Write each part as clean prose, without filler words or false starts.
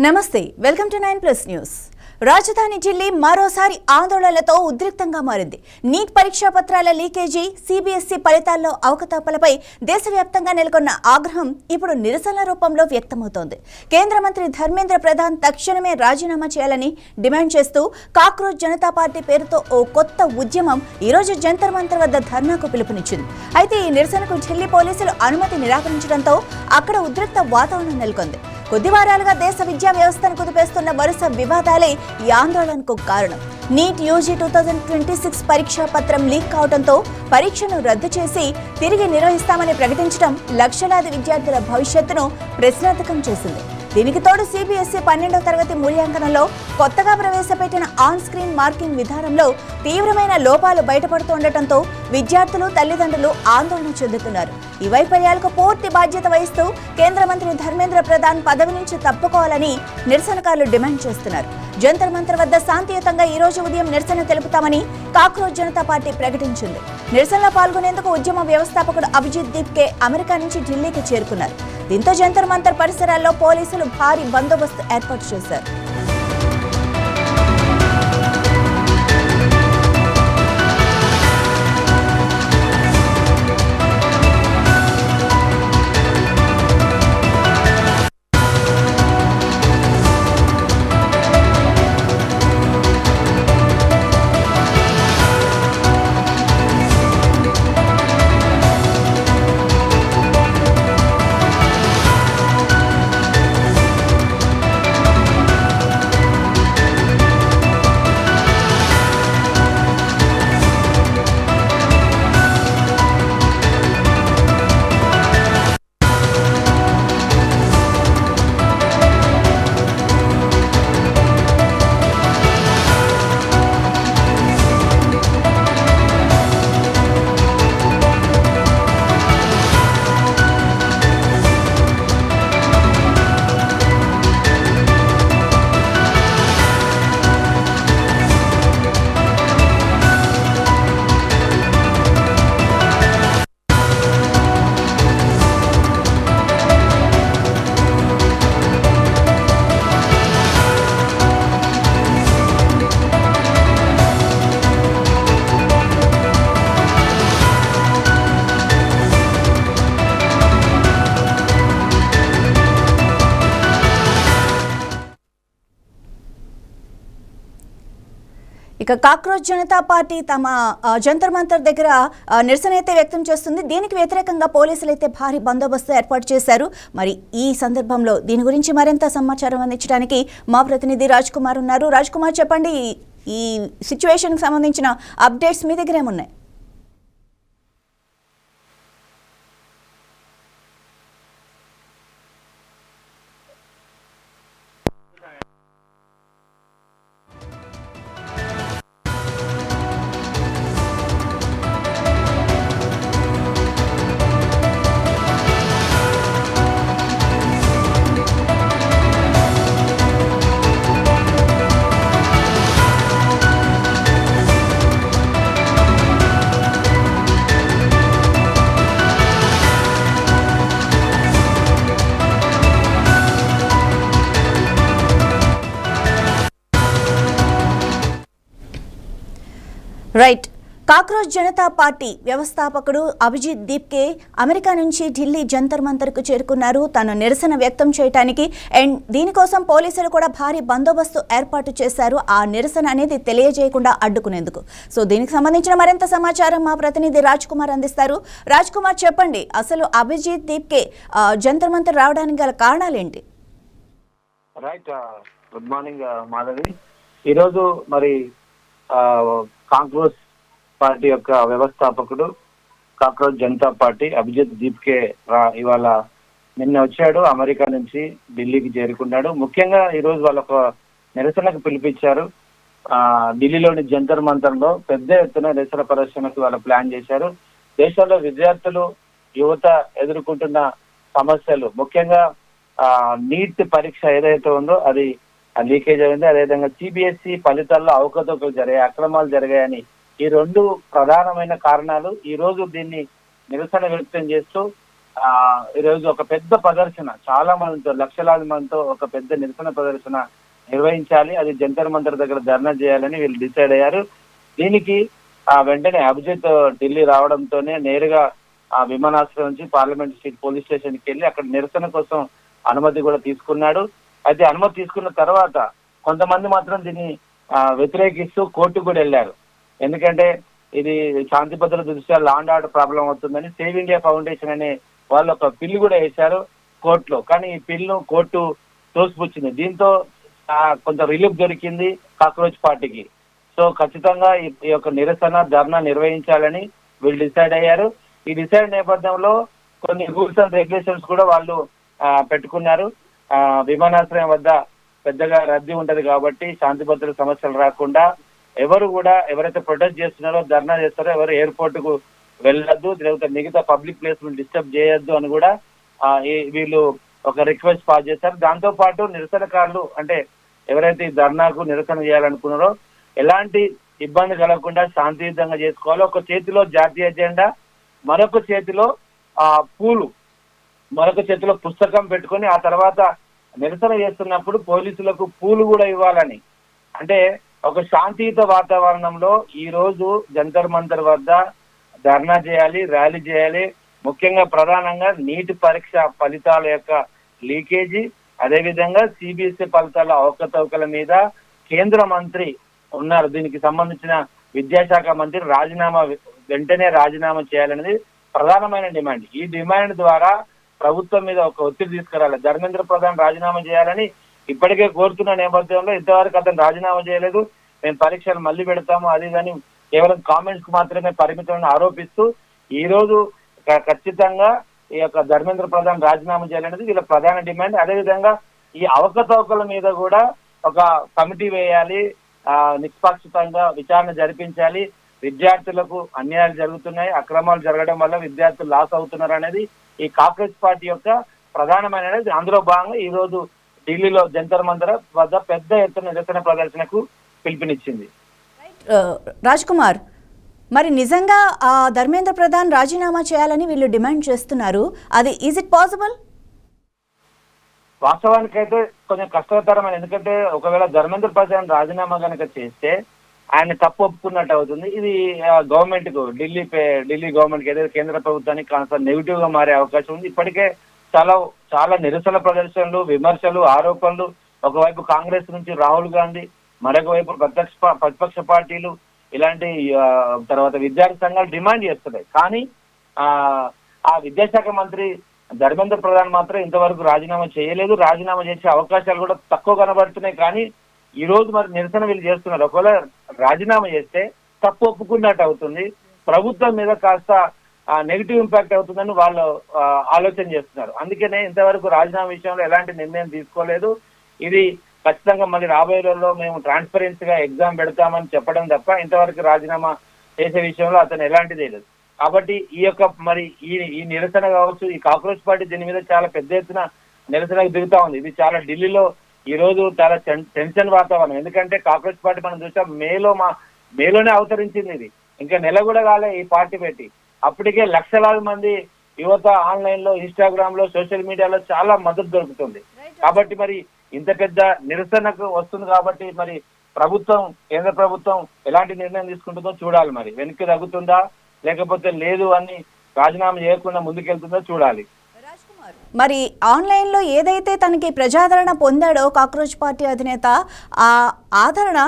నమస్తే, welcome to 9+ news. రాజధాని ఢిల్లీ మరోసారి ఆందోళనలతో ఉద్రిక్తంగా మారింది. నీట్ పరీక్షా పత్రాల లీకేజీ, సిబిఎస్ఈ ఫలితాల్లో అవకతవకలపై దేశవ్యాప్తంగా నెలకొన్న ఆగ్రహం ఇప్పుడు నిరసనల రూపంలో వ్యక్తమవుతోంది. కేంద్ర మంత్రి ధర్మేంద్ర ప్రధాన్ తక్షణమే రాజీనామా చేయాలని డిమాండ్ చేస్తూ కాక్రోచ్ జనతా పార్టీ పేరుతో ఓ కొత్త ఉద్యమం ఈరోజు జంతర్ మంతర్ వద్ద ధర్నాకు పిలుపునిచ్చింది. అయితే ఈ నిరసనకు ఢిల్లీ పోలీసులు అనుమతి నిరాకరించడంతో అక్కడ ఉద్రిక్త వాతావరణం నెలకొంది. కొద్ది వారాలుగా దేశ విద్యా వ్యవస్థను కుదిపేస్తున్న వరుస వివాదాలే ఈ ఆందోళనకు కారణం. నీట్ యూజీ 2026 పరీక్షా పత్రం లీక్ కావడంతో పరీక్షను రద్దు చేసి తిరిగి నిర్వహిస్తామని ప్రకటించడం లక్షలాది విద్యార్థుల భవిష్యత్తును ప్రశ్నార్థకం చేసింది. దీనికి తోడు సిబిఎస్ఈ 12వ తరగతి మూల్యాంకనంలో కొత్తగా ప్రవేశపెట్టిన ఆన్ స్క్రీన్ మార్కింగ్ విధానంలో తీవ్రమైన లోపాలు బయటపడుతుండటంతో విద్యార్థులు, తల్లిదండ్రులు ఆందోళన చెందుతున్నారు. ఈ వైఫల్యాలకు పూర్తి బాధ్యత వహిస్తూ కేంద్ర మంత్రి ధర్మేంద్ర ప్రధాన్ పదవి నుంచి తప్పుకోవాలని నిరసనకారులు డిమాండ్ చేస్తున్నారు. జంతర్ మంతర్ వద్ద శాంతియుతంగా ఈ రోజు ఉదయం నిరసన తెలుపుతామని కాక్రోచ్ జనతా పార్టీ ప్రకటించింది. నిరసనలో పాల్గొనేందుకు ఉద్యమ వ్యవస్థాపకుడు అభిజిత్ దీప్కే అమెరికా నుంచి ఢిల్లీకి చేరుకున్నారు. దీంతో జంతర్ మంతర్ పరిసరాల్లో పోలీసులు భారీ బందోబస్తు ఏర్పాటు చేశారు. ఇక కాక్రోచ్ జనతా పార్టీ తమ జంతర్ మంతర్ దగ్గర నిరసన అయితే వ్యక్తం చేస్తుంది. దీనికి వ్యతిరేకంగా పోలీసులు అయితే భారీ బందోబస్తు ఏర్పాటు చేశారు. మరి ఈ సందర్భంలో దీని గురించి మరింత సమాచారం అందించడానికి మా ప్రతినిధి రాజ్ కుమార్ ఉన్నారు. రాజ్ కుమార్, చెప్పండి, ఈ సిచ్యువేషన్కి సంబంధించిన అప్డేట్స్ మీ దగ్గర ఏమున్నాయి? రైట్. కాక్రోచ్ జనతా పార్టీ వ్యవస్థాపకుడు అభిజిత్ దీప్కే అమెరికా నుంచి ఢిల్లీ జంతర్ మంతర్కు చేరుకున్నారు తన నిరసన వ్యక్తం చేయడానికి. అండ్ దీనికోసం పోలీసులు కూడా భారీ బందోబస్తు ఏర్పాటు చేశారు, ఆ నిరసన అనేది తెలియజేయకుండా అడ్డుకునేందుకు. సో దీనికి సంబంధించిన మరింత సమాచారం మా ప్రతినిధి రాజ్ కుమార్ అందిస్తారు. రాజ్ కుమార్, చెప్పండి, అసలు అభిజిత్ దీప్కే జంతర్ మంతర్ రావడానికి గల కారణాలు ఏంటి? Right, good morning Madhavi. ఈరోజు మరి కాక్రోచ్ పార్టీ యొక్క వ్యవస్థాపకుడు కాక్రోచ్ జనతా పార్టీ అభిజిత్ దీప్కే ఇవాళ నిన్న వచ్చాడు, అమెరికా నుంచి ఢిల్లీకి చేరుకున్నాడు. ముఖ్యంగా ఈరోజు వాళ్ళ ఒక నిరసనకు పిలిపించారు. ఢిల్లీలోని జంతర్ మంతర్లో పెద్ద ఎత్తున నిరసన ప్రదర్శనకు వాళ్ళు ప్లాన్ చేశారు. దేశంలో విద్యార్థులు, యువత ఎదుర్కొంటున్న సమస్యలు, ముఖ్యంగా నీట్ పరీక్ష ఏదైతే ఉందో అది లీకేజ్ అయింది, అదేవిధంగా సిబిఎస్ఈ ఫలితాల్లో అవకతవకలు జరిగాయి, అక్రమాలు జరిగాయని ఈ రెండు ప్రధానమైన కారణాలు. ఈ రోజు దీన్ని నిరసన వ్యక్తం చేస్తూ ఈరోజు ఒక పెద్ద ప్రదర్శన, చాలా మందితో, లక్షలాది మందితో ఒక పెద్ద నిరసన ప్రదర్శన నిర్వహించాలి, అది జంతర్ మంతర్ దగ్గర ధర్నా చేయాలని వీళ్ళు డిసైడ్ అయ్యారు. దీనికి వెంటనే అభిజిత్ ఢిల్లీ రావడంతోనే నేరుగా విమానాశ్రయం నుంచి పార్లమెంట్ స్ట్రీట్ పోలీస్ స్టేషన్ కి వెళ్ళి అక్కడ నిరసన కోసం అనుమతి కూడా తీసుకున్నాడు. అయితే అనుమతి తీసుకున్న తర్వాత కొంతమంది మాత్రం దీన్ని వ్యతిరేకిస్తూ కోర్టుకు కూడా వెళ్ళారు. ఎందుకంటే ఇది శాంతి భద్రత దృష్ట్యా లా అండ్ ఆర్డర్ ప్రాబ్లం అవుతుందని సేవ్ ఇండియా ఫౌండేషన్ అనే వాళ్ళు ఒక బిల్లు కూడా వేశారు కోర్టులో. కానీ ఈ బిల్లు కోర్టు తోసిపుచ్చింది. దీంతో కొంత రిలీఫ్ దొరికింది కాక్రోచ్ పార్టీకి. సో ఖచ్చితంగా ఈ యొక్క నిరసన ధర్నా నిర్వహించాలని వీళ్ళు డిసైడ్ అయ్యారు. ఈ డిసైడ్ నేపథ్యంలో కొన్ని రూల్స్ అండ్ రెగ్యులేషన్స్ కూడా వాళ్ళు పెట్టుకున్నారు. విమానాశ్రయం వద్ద పెద్దగా రద్దీ ఉంటది కాబట్టి శాంతి భద్రత సమస్యలు రాకుండా ఎవరైతే ప్రొటెస్ట్ చేస్తున్నారో, ధర్నా చేస్తారో ఎవరు ఎయిర్పోర్ట్ కు వెళ్ళొద్దు, లేకపోతే మిగతా పబ్లిక్ ప్లేస్ డిస్టర్బ్ చేయొద్దు అని కూడా వీళ్ళు ఒక రిక్వెస్ట్ పాస్ చేశారు. దాంతో పాటు నిరసనకారులు అంటే ఎవరైతే ఈ ధర్నాకు నిరసన చేయాలనుకున్నారో ఎలాంటి ఇబ్బంది కలగకుండా శాంతియుతంగా చేసుకోవాలి. ఒక చేతిలో జాతీయ జెండా, మరొక చేతిలో పూలు, మరొక చేతిలో పుస్తకం పెట్టుకొని ఆ తర్వాత నిరసన చేస్తున్నప్పుడు పోలీసులకు పూలు కూడా ఇవ్వాలని, అంటే ఒక శాంతియుత వాతావరణంలో ఈ రోజు జంతర్ మంతర్ వద్ద ధర్నా చేయాలి, ర్యాలీ చేయాలి. ముఖ్యంగా ప్రధానంగా నీటి పరీక్ష ఫలితాల యొక్క లీకేజీ, అదేవిధంగా సిబిఎస్ఈ ఫలితాల అవకతవకల మీద కేంద్ర మంత్రి ఉన్నారు, దీనికి సంబంధించిన విద్యాశాఖ మంత్రి వెంటనే రాజీనామా చేయాలనేది ప్రధానమైన డిమాండ్. ఈ డిమాండ్ ద్వారా ప్రభుత్వం మీద ఒక ఒత్తిడి తీసుకురాలి. ధర్మేంద్ర ప్రధాన్ రాజీనామా చేయాలని ఇప్పటికే కోరుతున్న నేపథ్యంలో ఇంతవరకు అతను రాజీనామా చేయలేదు. మేము పరీక్షలు మళ్ళీ పెడతాము అది కానీ కేవలం కామెంట్స్ కు మాత్రమే పరిమితం ఆరోపిస్తూ ఈ రోజు ఖచ్చితంగా ఈ యొక్క ధర్మేంద్ర ప్రధాన్ రాజీనామా చేయాలనేది వీళ్ళ ప్రధాన డిమాండ్. అదేవిధంగా ఈ అవకతవకల మీద కూడా ఒక కమిటీ వేయాలి, నిష్పాక్షితంగా విచారణ జరిపించాలి. విద్యార్థులకు అన్యాయాలు జరుగుతున్నాయి, అక్రమాలు జరగడం వల్ల విద్యార్థులు లాస్ అవుతున్నారు అనేది ఈ కాంగ్రెస్ పార్టీ యొక్క ప్రధానమైన. అందులో భాగంగా ఈ రోజు ఢిల్లీలో జంతర్ మంతర్ వద్ద పెద్ద ఎత్తున నిరసన ప్రదర్శనకు పిలుపునిచ్చింది. రాజ్ కుమార్, మరి నిజంగా ధర్మేంద్ర ప్రధాన్ రాజీనామా చేయాలని వీళ్ళు డిమాండ్ చేస్తున్నారు, అది ఈజ్ ఇట్ పాసిబుల్? వాస్తవానికైతే కొంచెం కష్టతరమైన, ఎందుకంటే ఒకవేళ ధర్మేంద్ర ప్రధాన్ రాజీనామా కనుక చేస్తే ఆయన తప్పు ఒప్పుకున్నట్టు అవుతుంది. ఇది గవర్నమెంట్ కు ఢిల్లీ గవర్నమెంట్ కి ఏదైతే కేంద్ర ప్రభుత్వానికి కాస్త నెగిటివ్ గా మారే అవకాశం ఉంది. ఇప్పటికే చాలా నిరసన ప్రదర్శనలు, విమర్శలు, ఆరోపణలు, ఒకవైపు కాంగ్రెస్ నుంచి రాహుల్ గాంధీ, మరొక వైపు ప్రతిపక్ష పార్టీలు, ఇలాంటి తర్వాత విద్యార్థి సంఘాలు డిమాండ్ చేస్తున్నాయి. కానీ ఆ విద్యాశాఖ మంత్రి ధర్మేంద్ర ప్రధాన్ మాత్రం ఇంతవరకు రాజీనామా చేయలేదు. రాజీనామా చేసే అవకాశాలు కూడా తక్కువ కనబడుతున్నాయి. కానీ ఈ రోజు మరి నిరసన వీళ్ళు చేస్తున్నారు. ఒకవేళ రాజీనామా చేస్తే తప్పు ఒప్పుకున్నట్టు అవుతుంది, ప్రభుత్వం మీద కాస్త నెగిటివ్ ఇంపాక్ట్ అవుతుందని వాళ్ళు ఆలోచన చేస్తున్నారు. అందుకనే ఇంతవరకు రాజీనామా విషయంలో ఎలాంటి నిర్ణయం తీసుకోలేదు. ఇది ఖచ్చితంగా మళ్ళీ రాబోయే రోజుల్లో మేము ట్రాన్స్పరెన్సీగా ఎగ్జామ్ పెడతామని చెప్పడం తప్ప ఇంతవరకు రాజీనామా చేసే విషయంలో అతను ఎలాంటిది లేదు. కాబట్టి ఈ నిరసన కావచ్చు, ఈ కాక్రోచ్ పార్టీ దీని మీద చాలా పెద్ద ఎత్తున నిరసనకు దిగుతా ఉంది. ఇది చాలా ఢిల్లీలో ఈ రోజు చాలా టెన్షన్ వాతావరణం. ఎందుకంటే కాక్రోచ్ పార్టీ మనం చూసాం మేలోనే అవతరించింది. ఇది ఇంకా నెల కూడా కాలే ఈ పార్టీ పెట్టి. అప్పటికే లక్షలాది మంది యువత ఆన్లైన్ లో, ఇన్స్టాగ్రామ్ లో, సోషల్ మీడియాలో చాలా మద్దతు దొరుకుతుంది. కాబట్టి మరి ఇంత పెద్ద నిరసనకు వస్తుంది కాబట్టి మరి కేంద్ర ప్రభుత్వం ఎలాంటి నిర్ణయం తీసుకుంటుందో చూడాలి. మరి వెనక్కి తగ్గుతుందా లేకపోతే లేదు అని రాజీనామా చేయకుండా ముందుకెళ్తుందో చూడాలి. మరి ఆన్లైన్లో ఏదైతే తనకి ప్రజాదరణ పొందాడో కాక్రోచ్ పార్టీ అధినేత, ఆ ఆదరణ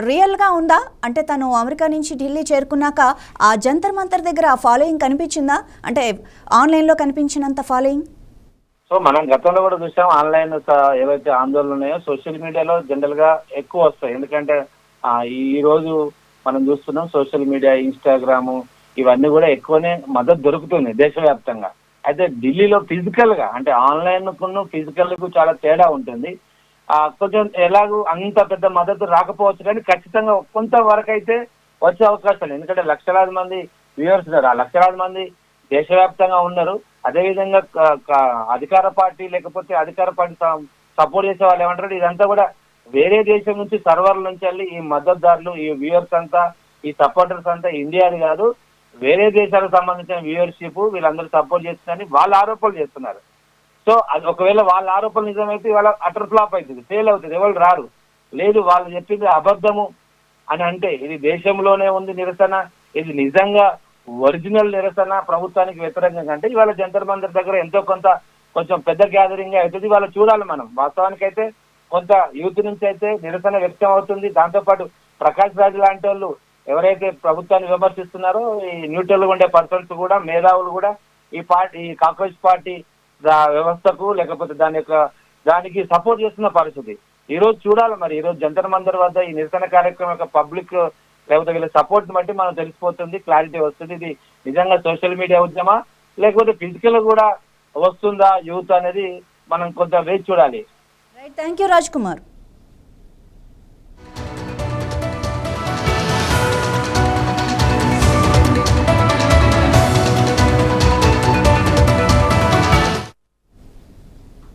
రియల్గా ఉందా? అంటే తను అమెరికా నుంచి ఢిల్లీ చేరుకున్నాక ఆ జంతర్ మంతర్ దగ్గర ఆ ఫాలోయింగ్ కనిపించిందా? అంటే ఆన్లైన్లో కనిపించినంత ఫాలోయింగ్? సో మనం గతంలో కూడా చూసాం, ఆన్లైన్ ఏవైతే ఆందోళనలు ఉన్నాయో సోషల్ మీడియాలో జనరల్ గా ఎక్కువ వస్తాయి. ఎందుకంటే ఈ రోజు మనం చూస్తున్నాం సోషల్ మీడియా, ఇన్స్టాగ్రామ్ ఇవన్నీ కూడా ఎక్కువనే మద్దతు దొరుకుతుంది దేశవ్యాప్తంగా. అయితే ఢిల్లీలో ఫిజికల్ గా, అంటే ఆన్లైన్ కును ఫిజికల్ కు చాలా తేడా ఉంటుంది. కొంచెం ఎలాగూ అంత పెద్ద మద్దతు రాకపోవచ్చు, కానీ ఖచ్చితంగా కొంత వరకు అయితే వచ్చే అవకాశాలు. ఎందుకంటే లక్షలాది మంది వ్యూవర్స్ ఉన్నారు, ఆ లక్షలాది మంది దేశవ్యాప్తంగా ఉన్నారు. అదేవిధంగా అధికార పార్టీ లేకపోతే అధికార పార్టీ సపోర్ట్ చేసే వాళ్ళు ఏమంటారు, ఇదంతా కూడా వేరే దేశం నుంచి సర్వర్ల నుంచి వెళ్ళి ఈ మద్దతుదారులు, ఈ వ్యూవర్స్ అంతా, ఈ సపోర్టర్స్ అంతా ఇండియాది కాదు, వేరే దేశాలకు సంబంధించిన వ్యూవర్షిప్ వీళ్ళందరూ సపోర్ట్ చేస్తున్నారని వాళ్ళు ఆరోపణలు చేస్తున్నారు. సో అది ఒకవేళ వాళ్ళ ఆరోపణలు నిజమైతే వాళ్ళ అటర్ ఫ్లాప్ అవుతుంది, ఫెయిల్ అవుతుంది, ఎవరు రారు. లేదు వాళ్ళు చెప్పింది అబద్ధము అని అంటే ఇది దేశంలోనే ఉంది నిరసన, ఇది నిజంగా ఒరిజినల్ నిరసన ప్రభుత్వానికి వ్యతిరేకంగా అంటే ఇవాళ జంతర్ మంతర్ దగ్గర ఎంతో కొంచెం పెద్ద గ్యాదరింగ్ అవుతుంది. వాళ్ళు చూడాలి. మనం వాస్తవానికైతే కొంత యూత్ నుంచి అయితే నిరసన వ్యక్తం అవుతుంది. దాంతోపాటు ప్రకాష్ రాజ్ లాంటి వాళ్ళు ఎవరైతే ప్రభుత్వాన్ని విమర్శిస్తున్నారో ఈ న్యూట్రల్ గా ఉండే పర్సన్స్ కూడా, మేధావులు కూడా ఈ కాంగ్రెస్ పార్టీ వ్యవస్థకు లేకపోతే దానికి సపోర్ట్ చేస్తున్న పరిస్థితి ఈ రోజు చూడాలి. మరి ఈ రోజు జంతర్ మంతర్ వద్ద ఈ నిరసన కార్యక్రమం యొక్క పబ్లిక్ లేకపోతే వీళ్ళ సపోర్ట్ బట్టి మనం తెలిసిపోతుంది, క్లారిటీ వస్తుంది. ఇది నిజంగా సోషల్ మీడియా ఉద్యమా లేకపోతే ఫిజికల్ కూడా వస్తుందా యూత్ అనేది మనం కొంత వేచి చూడాలి. Right, thank you Raj Kumar.